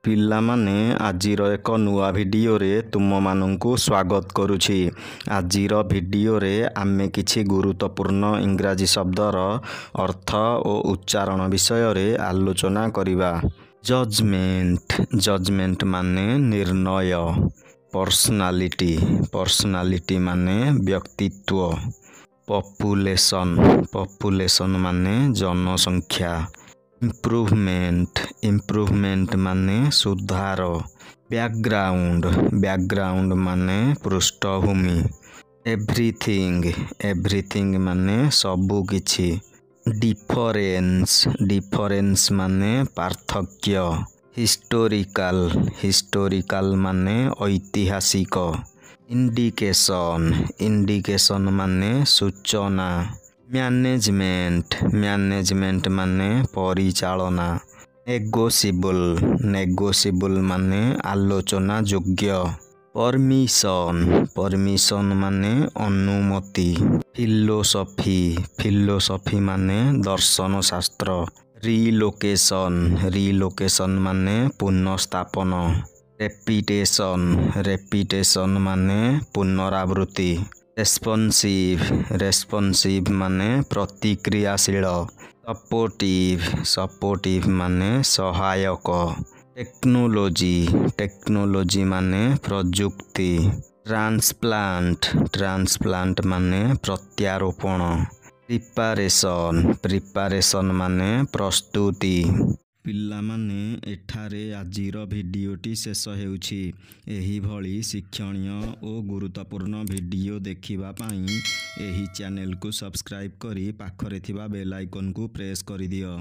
ପିଲାମାନେ ଆଜିର ଏକ ନୂଆ ଭିଡ଼ିଓରେ ତୁମମାନଙ୍କୁ ସ୍ୱାଗତ କରୁଛି। ଆଜିର ଭିଡ଼ିଓରେ ଆମେ କିଛି ଗୁରୁତ୍ୱପୂର୍ଣ୍ଣ ଇଂରାଜୀ ଶବ୍ଦର ଅର୍ଥ ଓ ଉଚ୍ଚାରଣ ବିଷୟରେ ଆଲୋଚନା କରିବା। ଜଜମେଣ୍ଟ ମାନେ ନିର୍ଣ୍ଣୟ। ପର୍ସନାଲିଟି ମାନେ ବ୍ୟକ୍ତିତ୍ୱ। ପପୁଲେସନ୍ ମାନେ ଜନସଂଖ୍ୟା। ଇମ୍ପ୍ରୁଭମେଣ୍ଟ ମାନେ ସୁଧାର। ବ୍ୟାକଗ୍ରାଉଣ୍ଡ ମାନେ ପୃଷ୍ଠଭୂମି। ଏଭ୍ରିଥିଙ୍ଗ ମାନେ ସବୁ କିଛି। ଡିଫରେନ୍ସ ମାନେ ପାର୍ଥକ୍ୟ। ହିଷ୍ଟୋରିକାଲ ମାନେ ଐତିହାସିକ। ଇଣ୍ଡିକେସନ ମାନେ ସୂଚନା। ମ୍ୟାନେଜମେଣ୍ଟ ମାନେ ପରିଚାଳନା। ନେଗୋସିଏବଲ୍ ମାନେ ଆଲୋଚନା ଯୋଗ୍ୟ। ପରମିସନ ମାନେ ଅନୁମତି। ଫିଲୋସଫି ମାନେ ଦର୍ଶନ ଶାସ୍ତ୍ର। ରିଲୋକେସନ ମାନେ ପୁନଃସ୍ଥାପନ। ରେପିଟେସନ ମାନେ ପୁନରାବୃତ୍ତି। ରେସ୍ପନ୍ସିଭ ମାନେ ପ୍ରତିକ୍ରିୟାଶୀଳ। ସପୋର୍ଟିଭ ମାନେ ସହାୟକ। ଟେକ୍ନୋଲୋଜି ମାନେ ପ୍ରଯୁକ୍ତି। ଟ୍ରାନ୍ସପ୍ଲାଣ୍ଟ ମାନେ ପ୍ରତ୍ୟାରୋପଣ। ପ୍ରିପାରେସନ ମାନେ ପ୍ରସ୍ତୁତି। ପିଲାମାନେ, ଏଠାରେ ଆଜିର ଭିଡ଼ିଓଟି ଶେଷ ହେଉଛି। ଏହିଭଳି ଶିକ୍ଷଣୀୟ ଓ ଗୁରୁତ୍ୱପୂର୍ଣ୍ଣ ଭିଡ଼ିଓ ଦେଖିବା ପାଇଁ ଏହି ଚ୍ୟାନେଲକୁ ସବସ୍କ୍ରାଇବ୍ କରି ପାଖରେ ଥିବା ବେଲ୍ ଆଇକନକୁ ପ୍ରେସ୍ କରିଦିଅ।